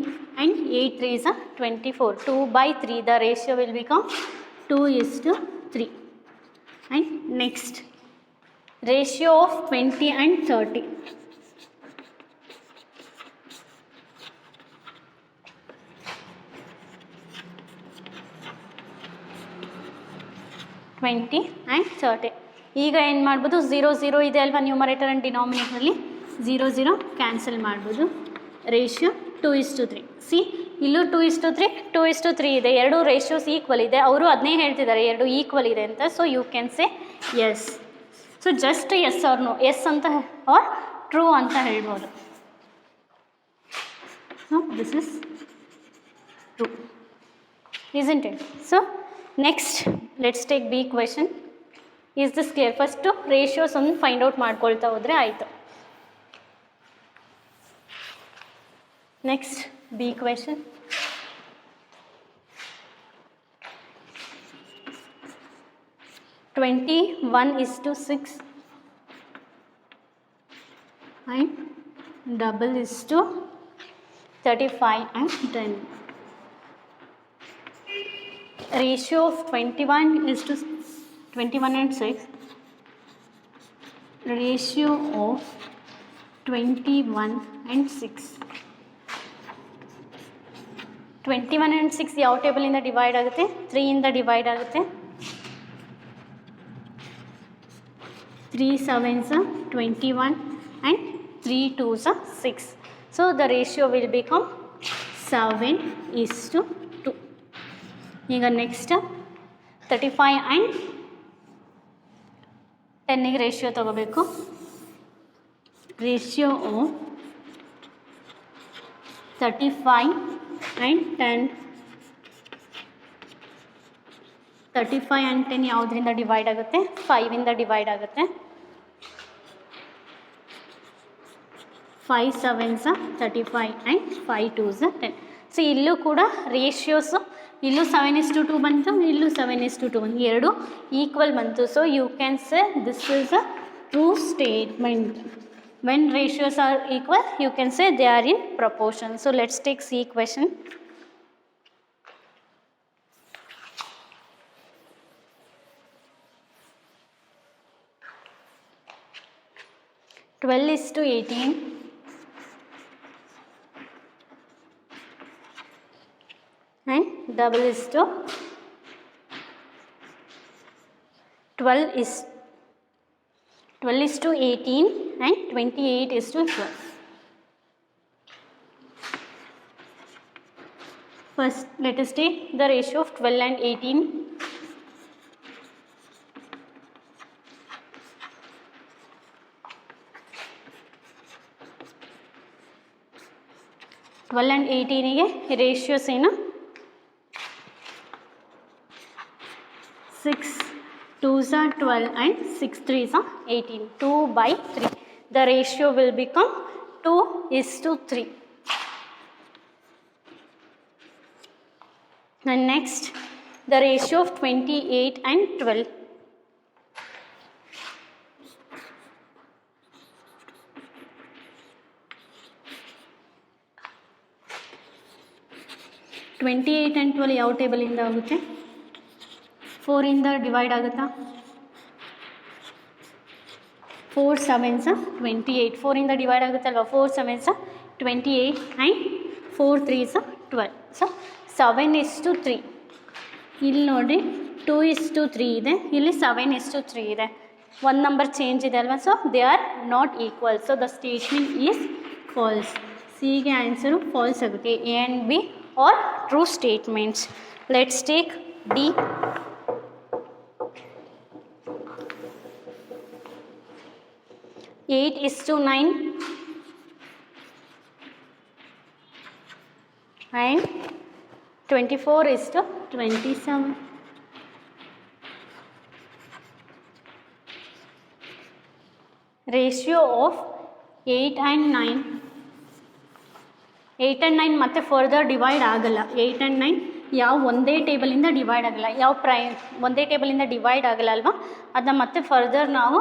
and 8 3s are 24. 2/3 the ratio will become 2:3. And next, ratio of 20 and 30. 20 and 30. ಈಗ ಏನು ಮಾಡ್ಬೋದು, 0 0 ಇದೆ ಅಲ್ವಾ ನ್ಯೂಮರೇಟರ್ ಆ್ಯಂಡ್ ಡಿನಾಮಿನೇಟರಲ್ಲಿ, 0 0 ಕ್ಯಾನ್ಸಲ್ ಮಾಡ್ಬೋದು. ರೇಷಿಯೋ 2:3. ಸಿ ಇಲ್ಲೂ 2:3, 2:3 ಇದೆ. ಎರಡು ರೇಷಿಯೋಸ್ ಈಕ್ವಲ್ ಇದೆ. ಅವರು ಅದನ್ನೇ ಹೇಳ್ತಿದ್ದಾರೆ, ಎರಡು ಈಕ್ವಲ್ ಇದೆ ಅಂತ. So you can say yes. So just yes or no, yes ಅಂತ ಆರ್ ಟ್ರೂ ಅಂತ ಹೇಳ್ಬೋದು. So this is true, isn't it? So next let's take B question. Is this clear? First ratios ಒಂದು find out ಮಾಡ್ಕೊಳ್ತಾ ಹೋದರೆ ಆಯಿತು. Next B question. (21:6) and double is to 35 and 10. Ratio of 21 and 6. Ratio of 21 and 6. 21 and 6 ಯಾವ ಟೇಬಲಿಂದ divide ಆಗುತ್ತೆ? 3 ಇಂದ divide ಆಗುತ್ತೆ. 3 7s are 21 and 3 2s are 6. So the ratio will become 7:2. ಈಗ next 35 and 10ಗೆ ratio ತಗೋಬೇಕು. Ratio of 35 and 10. 35 and 10 ಯಾವುದರಿಂದ divide ಆಗುತ್ತೆ? 5 ಇಂದ divide ಆಗುತ್ತೆ. 5 7s are 35 and 5 2s are 10. So ಇಲ್ಲೂ ಕೂಡ ರೇಷಿಯೋಸು ಇಲ್ಲೂ 7:2 ಬಂತು, ಇಲ್ಲೂ 7:2 ಬಂತು, ಎರಡು ಈಕ್ವಲ್ ಬಂತು. So you can say this is a true statement. When ratios are equal you can say they are in proportion. So let's take C question. (12:18) and double is to 12:18 and 28:12. First let us take the ratio of 12 and 18. 12 and 18ಗೆ ratios ಏನು? 6 2s are 12 and 6 3s are 18. 2/3. The ratio will become 2:3. And next the ratio of 28 and 12. 28 and 12 ಯಾವ ಟೇಬಲಿಂದ ಆಗುತ್ತೆ? 4 ಇಂದ divide ಆಗುತ್ತಾ? 4 7s are 28. 4 ಇಂದ ಡಿವೈಡ್ ಆಗುತ್ತಲ್ವ? 4 7s are 28 and 4 3s are 12. So 7:3. ಇಲ್ಲಿ ನೋಡಿ 2:3 ಇದೆ, ಇಲ್ಲಿ 7:3 ಇದೆ. ಒಂದು ನಂಬರ್ ಚೇಂಜ್ ಇದೆ ಅಲ್ವಾ? So they are not equal. So the statement is falls. ಸಿಗೆ ಆನ್ಸರು ಫಾಲ್ಸ್ ಆಗುತ್ತೆ. A and B or true statements. Let's take D. (8 is to 9) and 24 is to 27. Ratio of 8 and 9. 8 and 9 ಮತ್ತೆ further divide ಆಗಲ್ಲ. 8 and 9 ಯಾವ ಒಂದೇ ಟೇಬಲಿಂದ divide ಆಗಲ್ಲ. ಯಾವ ಒಂದೇ ಟೇಬಲಿಂದ ಡಿವೈಡ್ ಆಗಲ್ಲ ಅಲ್ವಾ? ಅದನ್ನ ಮತ್ತೆ ಫರ್ದರ್ ನಾವು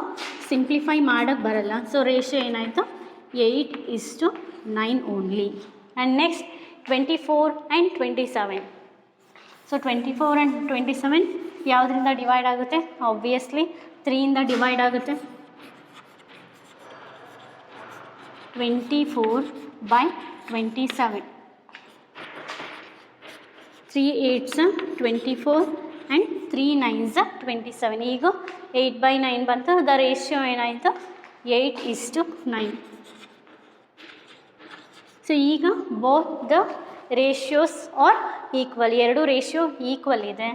ಸಿಂಪ್ಲಿಫೈ ಮಾಡೋಕ್ಕೆ ಬರಲ್ಲ. ಸೊ ರೇಷಿಯೋ ಏನಾಯಿತು? 8:9 only. And next 24 and 27. So 24 and 27 ಯಾವುದರಿಂದ ಡಿವೈಡ್ ಆಗುತ್ತೆ? ಆಬ್ವಿಯಸ್ಲಿ 3 ಇಂದ ಡಿವೈಡ್ ಆಗುತ್ತೆ. 24/27. 3 8s are 24 and 3 9s are 27. ಈಗ 8/9 ಬಂತು. ದ ರೇಷಿಯೋ ಏನಾಯಿತು? 8:9. ಸೊ ಈಗ both the ratios are equal. ಎರಡು ರೇಷಿಯೋ ಈಕ್ವಲ್ ಇದೆ.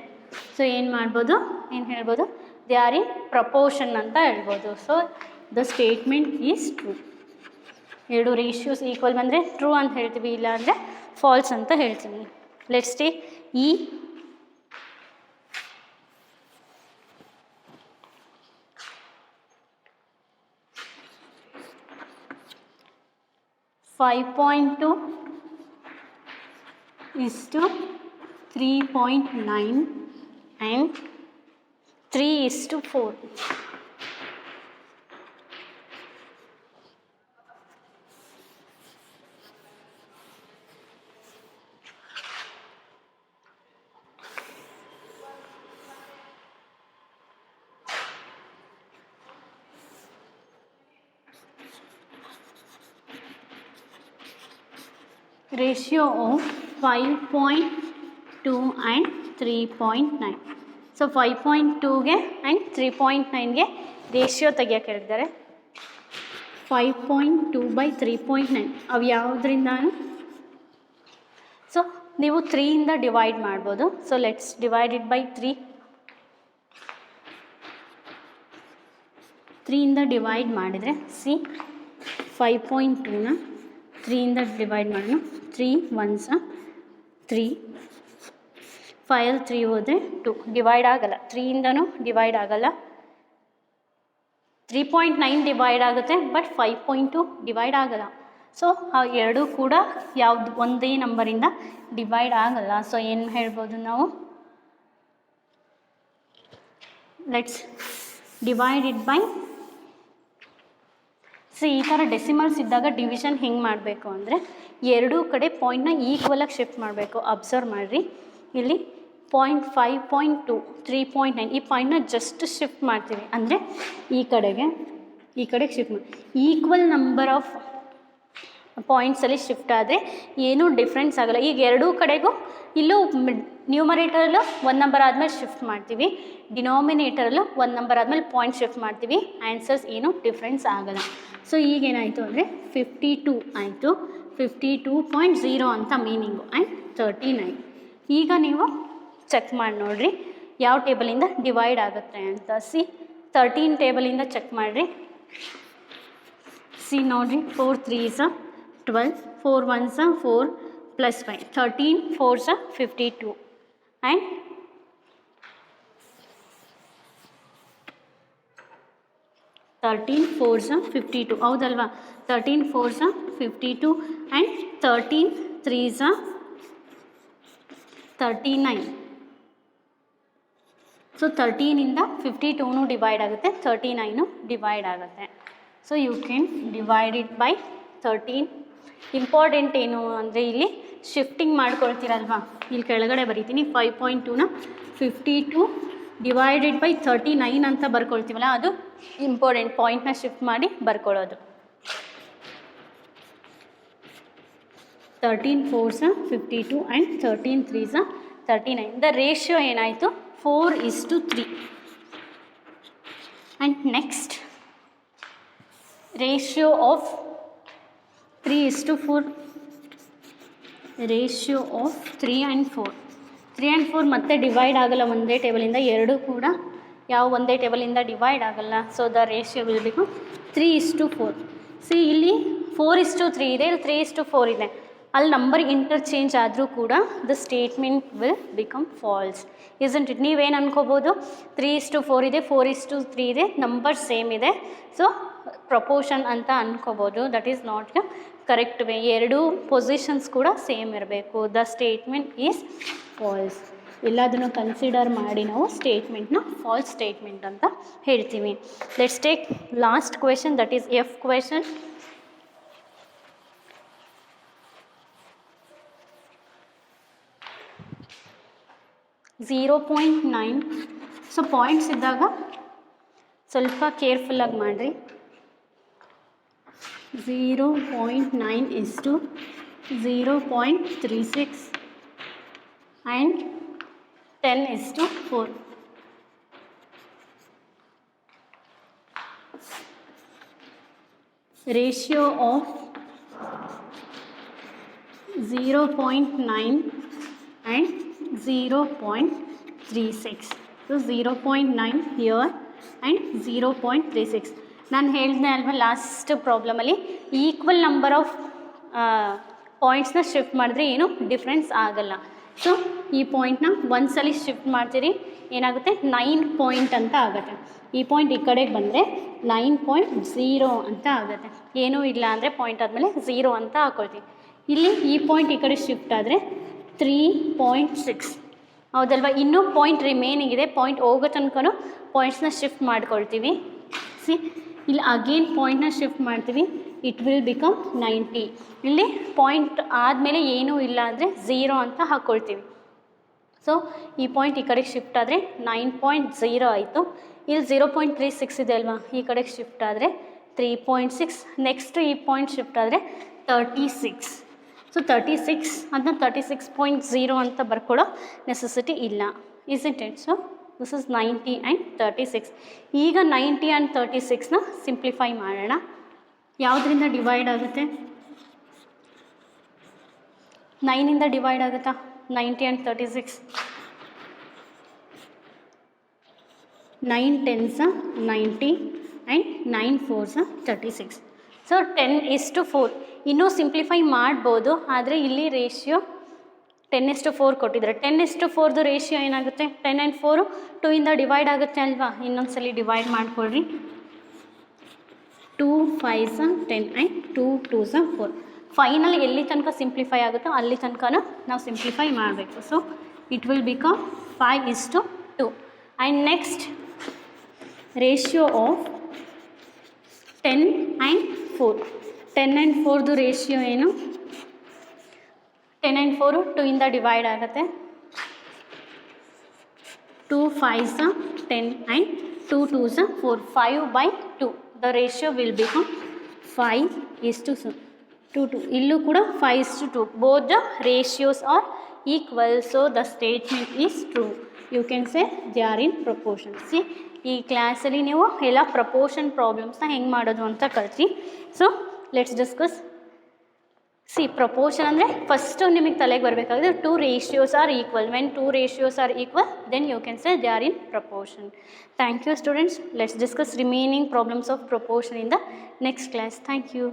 ಸೊ ಏನು ಮಾಡ್ಬೋದು? ಏನು ಹೇಳ್ಬೋದು? ದೇ ಆರ್ ಇನ್ ಪ್ರಪೋರ್ಷನ್ ಅಂತ ಹೇಳ್ಬೋದು. So the statement is true. ಎರಡು ರೇಷಿಯೋಸ್ ಈಕ್ವಲ್ ಬಂದರೆ ಟ್ರೂ ಅಂತ ಹೇಳ್ತೀವಿ, ಇಲ್ಲ ಅಂದರೆ ಫಾಲ್ಸ್ ಅಂತ ಹೇಳ್ತೀವಿ. Let's take E. 5.2 is to 3.9 and 3 is to 4. Ratio of 5.2 and 3.9. So 5.2ಗೆ ಆ್ಯಂಡ್ 3.9ಗೆ ರೇಷಿಯೋ ತೆಗಿಯೋಕೆ ಹೇಳಿದ್ದಾರೆ. 5.2/3.9 ಅವು ಯಾವುದರಿಂದ? ಸೊ ನೀವು 3ಇಂದ ಡಿವೈಡ್ ಮಾಡ್ಬೋದು. So let's divide it by 3ಇಂದ ಡಿವೈಡ್ ಮಾಡಿದರೆ ಸಿ 5.2ನ 3ಇಂದ ಡಿವೈಡ್ ಮಾಡೋಣ. 3 1s 3, 5 3 ಹೋದರೆ 2 ಡಿವೈಡ್ ಆಗಲ್ಲ. 3ಇಂದನೂ ಡಿವೈಡ್ ಆಗಲ್ಲ. 3.9 ಡಿವೈಡ್ ಆಗುತ್ತೆ, ಬಟ್ 5.2 ಡಿವೈಡ್ ಆಗಲ್ಲ. ಸೊ ಆ ಎರಡೂ ಕೂಡ ಯಾವುದು ಒಂದೇ ನಂಬರಿಂದ ಡಿವೈಡ್ ಆಗಲ್ಲ. ಸೊ ಏನು ಹೇಳ್ಬೋದು ನಾವು? Let's divide it by. So ಈ ಥರ ಡೆಸಿಮಲ್ಸ್ ಇದ್ದಾಗ ಡಿವಿಷನ್ ಹೆಂಗೆ ಮಾಡಬೇಕು ಅಂದರೆ ಎರಡೂ ಕಡೆ ಪಾಯಿಂಟ್ನ ಈಕ್ವಲಾಗಿ ಶಿಫ್ಟ್ ಮಾಡಬೇಕು. ಅಬ್ಸರ್ವ್ ಮಾಡಿರಿ, ಇಲ್ಲಿ 0.5.2 3.9 ಈ ಪಾಯಿಂಟ್ನ ಜಸ್ಟ್ ಶಿಫ್ಟ್ ಮಾಡ್ತೀವಿ ಅಂದರೆ ಈ ಕಡೆಗೆ ಶಿಫ್ಟ್ ಮಾಡಿ. ಈಕ್ವಲ್ ನಂಬರ್ ಆಫ್ ಪಾಯಿಂಟ್ಸಲ್ಲಿ ಶಿಫ್ಟ್ ಆದರೆ ಏನೂ ಡಿಫ್ರೆನ್ಸ್ ಆಗೋಲ್ಲ. ಈಗ ಎರಡೂ ಕಡೆಗೂ ಇಲ್ಲೂ ನ್ಯೂಮರೇಟರಲ್ಲೂ 1 ನಂಬರ್ ಆದಮೇಲೆ ಶಿಫ್ಟ್ ಮಾಡ್ತೀವಿ, ಡಿನಾಮಿನೇಟರಲ್ಲೂ 1 ನಂಬರ್ ಆದಮೇಲೆ ಪಾಯಿಂಟ್ ಶಿಫ್ಟ್ ಮಾಡ್ತೀವಿ. ಆನ್ಸರ್ಸ್ ಏನೂ ಡಿಫ್ರೆನ್ಸ್ ಆಗೋಲ್ಲ. ಸೊ ಈಗೇನಾಯಿತು ಅಂದರೆ 52 ಆಯಿತು. 52.0 ಅಂತ ಮೀನಿಂಗು ಆ್ಯಂಡ್ 39. ಈಗ ನೀವು ಚೆಕ್ ಮಾಡಿ ನೋಡಿರಿ ಯಾವ ಟೇಬಲಿಂದ ಡಿವೈಡ್ ಆಗುತ್ತೆ ಅಂತ. ಸಿ 13 ಟೇಬಲಿಂದ ಚೆಕ್ ಮಾಡಿರಿ. ಸಿ ನೋಡಿರಿ, 4 3s 12, 4 1s 4 + 5, 13 4s 52 and 13 4s 52 ಹೌದಲ್ವಾ? 13 4s 52 ಆ್ಯಂಡ್ 13 3s 39. ಸೊ 13ಇಂದ 52ನೂ ಡಿವೈಡ್ ಆಗುತ್ತೆ, 39 ಡಿವೈಡ್ ಆಗುತ್ತೆ. So you can divide it by 13. Important ಏನು ಅಂದರೆ ಇಲ್ಲಿ ಶಿಫ್ಟಿಂಗ್ ಮಾಡ್ಕೊಳ್ತೀರಲ್ವಾ, ಇಲ್ಲಿ ಕೆಳಗಡೆ ಬರೀತೀನಿ. 5.2ನ 52 ಡಿವೈಡೆಡ್ ಬೈ 39 ಅಂತ ಬರ್ಕೊಳ್ತೀವಲ್ಲ, ಅದು ಇಂಪಾರ್ಟೆಂಟ್. ಪಾಯಿಂಟ್ನ ಶಿಫ್ಟ್ ಮಾಡಿ ಬರ್ಕೊಳ್ಳೋದು. 13 4s 52 and 13 3s 39. The ratio ಏನಾಯಿತು? 4:3. And next ratio of 3:4. Ratio of 3 and 4. 3 and 4 ಮತ್ತೆ ಡಿವೈಡ್ ಆಗಲ್ಲ ಒಂದೇ ಟೇಬಲಿಂದ, ಎರಡೂ ಕೂಡ ಯಾವ ಒಂದೇ ಟೇಬಲಿಂದ ಡಿವೈಡ್ ಆಗಲ್ಲ. So the ratio will become 3:4. C ಇಲ್ಲಿ 4:3 ಇದೆ, ಇಲ್ಲಿ 3:4 ಇದೆ. ಅಲ್ಲಿ ನಂಬರ್ ಇಂಟರ್ಚೇಂಜ್ ಆದರೂ ಕೂಡ the statement will become false. Isn't it? ನೀವೇನು ಅನ್ಕೋಬೋದು, 3:4 ಇದೆ, 4:3 ಇದೆ, ನಂಬರ್ ಸೇಮ್ ಇದೆ, ಸೊ ಪ್ರಪೋರ್ಷನ್ ಅಂತ ಅನ್ಕೋಬೋದು. That is not the correct way. ಎರಡೂ ಪೊಸಿಷನ್ಸ್ ಕೂಡ ಸೇಮ್ ಇರಬೇಕು. The statement is false. ಎಲ್ಲದನ್ನು ಕನ್ಸಿಡರ್ ಮಾಡಿ ನಾವು ಸ್ಟೇಟ್ಮೆಂಟ್ನ ಫಾಲ್ಸ್ ಸ್ಟೇಟ್ಮೆಂಟ್ ಅಂತ ಹೇಳ್ತೀವಿ. Let's take last question, that is F question. .9. So points ಇದ್ದಾಗ ಸ್ವಲ್ಪ ಕೇರ್ಫುಲ್ಲಾಗಿ ಮಾಡಿರಿ. 0.9 is to 0.36 and 10 is to 4. Ratio of 0.9 and 0.36. So 0.9 here and 0.36. ನಾನು ಹೇಳಿದೆ ಅಲ್ವಾ ಲಾಸ್ಟ್ ಪ್ರಾಬ್ಲಮಲ್ಲಿ, ಈಕ್ವಲ್ ನಂಬರ್ ಆಫ್ ಪಾಯಿಂಟ್ಸ್ನ ಶಿಫ್ಟ್ ಮಾಡಿದ್ರೆ ಏನು ಡಿಫ್ರೆನ್ಸ್ ಆಗಲ್ಲ. ಸೊ ಈ ಪಾಯಿಂಟ್ನ ಒಂದ್ಸಲಿ ಶಿಫ್ಟ್ ಮಾಡ್ತೀರಿ, ಏನಾಗುತ್ತೆ 9 ಪಾಯಿಂಟ್ ಅಂತ ಆಗುತ್ತೆ. ಈ ಪಾಯಿಂಟ್ ಈ ಕಡೆಗೆ ಬಂದರೆ 9.0 ಅಂತ ಆಗುತ್ತೆ. ಏನೂ ಇಲ್ಲ ಅಂದರೆ ಪಾಯಿಂಟ್ ಆದಮೇಲೆ 0 ಅಂತ ಹಾಕ್ಕೊಳ್ತೀವಿ. ಇಲ್ಲಿ ಈ ಪಾಯಿಂಟ್ ಈ ಕಡೆ ಶಿಫ್ಟ್ ಆದರೆ 3.6 ಹೌದಲ್ವಾ. ಇನ್ನೂ ಪಾಯಿಂಟ್ ರಿಮೇನಿಂಗ್ ಇದೆ. ಪಾಯಿಂಟ್ ಹೋಗೋ ತನಕ ಪಾಯಿಂಟ್ಸ್ನ ಶಿಫ್ಟ್ ಮಾಡ್ಕೊಳ್ತೀವಿ. ಸಿ ಇಲ್ಲಿ ಅಗೇನ್ ಪಾಯಿಂಟ್ನ ಶಿಫ್ಟ್ ಮಾಡ್ತೀವಿ. It will become 90. ಇಲ್ಲಿ ಪಾಯಿಂಟ್ ಆದಮೇಲೆ ಏನೂ ಇಲ್ಲ ಅಂದರೆ 0 ಅಂತ ಹಾಕ್ಕೊಳ್ತೀವಿ. ಸೊ ಈ ಪಾಯಿಂಟ್ ಈ ಕಡೆಗೆ ಶಿಫ್ಟ್ ಆದರೆ 9.0 ಆಯಿತು. ಇಲ್ಲಿ 0.36 ಇದೆ ಅಲ್ವಾ, ಈ ಕಡೆಗೆ ಶಿಫ್ಟ್ ಆದರೆ 3.6. ನೆಕ್ಸ್ಟ್ ಈ ಪಾಯಿಂಟ್ ಶಿಫ್ಟ್ ಆದರೆ 36. ಸೊ 36 ಅದನ್ನ 36.0 ಅಂತ ಬರ್ಕೊಳ್ಳೋ ನೆಸೆಸಿಟಿ ಇಲ್ಲ. Isn't it? So this is 90 and 36. ಈಗ 90 ಆ್ಯಂಡ್ 36ನ ಸಿಂಪ್ಲಿಫೈ ಮಾಡೋಣ. ಯಾವುದರಿಂದ ಡಿವೈಡ್ ಆಗುತ್ತೆ? 9ಇಂದ ಡಿವೈಡ್ ಆಗುತ್ತಾ 90 and 36? 9 10s 90 and 9 4s 36. So 10:4. ಇನ್ನೂ ಸಿಂಪ್ಲಿಫೈ ಮಾಡ್ಬೋದು, ಆದರೆ ಇಲ್ಲಿ ರೇಷಿಯೋ 10:4 ಕೊಟ್ಟಿದ್ದಾರೆ. 10:4ದು ರೇಷಿಯೋ ಏನಾಗುತ್ತೆ? 10 ಆ್ಯಂಡ್ 4 2ಇಂದ ಡಿವೈಡ್ ಆಗುತ್ತೆ ಅಲ್ವಾ. ಇನ್ನೊಂದ್ಸಲಿ ಡಿವೈಡ್ ಮಾಡಿಕೊಡ್ರಿ. 2 5s 10 ಆ್ಯಂಡ್ 2 2s 4. ಫೈನಲ್ ಎಲ್ಲಿ ತನಕ ಸಿಂಪ್ಲಿಫೈ ಆಗುತ್ತೋ ಅಲ್ಲಿ ತನಕ ನಾವು ಸಿಂಪ್ಲಿಫೈ ಮಾಡಬೇಕು. So it will become 5:2. And next ratio of 10 and 4. 10 and 4ದು ರೇಷಿಯೋ ಏನು? 10 ಆ್ಯಂಡ್ 4 2ಇಂದ ಡಿವೈಡ್ ಆಗುತ್ತೆ. 2 5s 10 and 2 2s 4. 5/2. The ratio will become 5:2. ಇಲ್ಲೂ ಕೂಡ 5:2. Both the ratios are equal. So the statement is true. You can say they are in proportion. See ಈ ಕ್ಲಾಸಲ್ಲಿ ನೀವು ಎಲ್ಲ proportion ಪ್ರಾಬ್ಲಮ್ಸ್ನ ಹೆಂಗೆ ಮಾಡೋದು ಅಂತ ಕಲ್ತ್ರಿ. So let's discuss. See proportion ಅಂದರೆ ಫಸ್ಟು ನಿಮಗೆ ತಲೆಗೆ ಬರಬೇಕಾಗಿದೆ 2 ratios are equal. When 2 ratios are equal, then you can say they are in proportion. Thank you students. Let's discuss remaining problems of proportion in the next class. Thank you.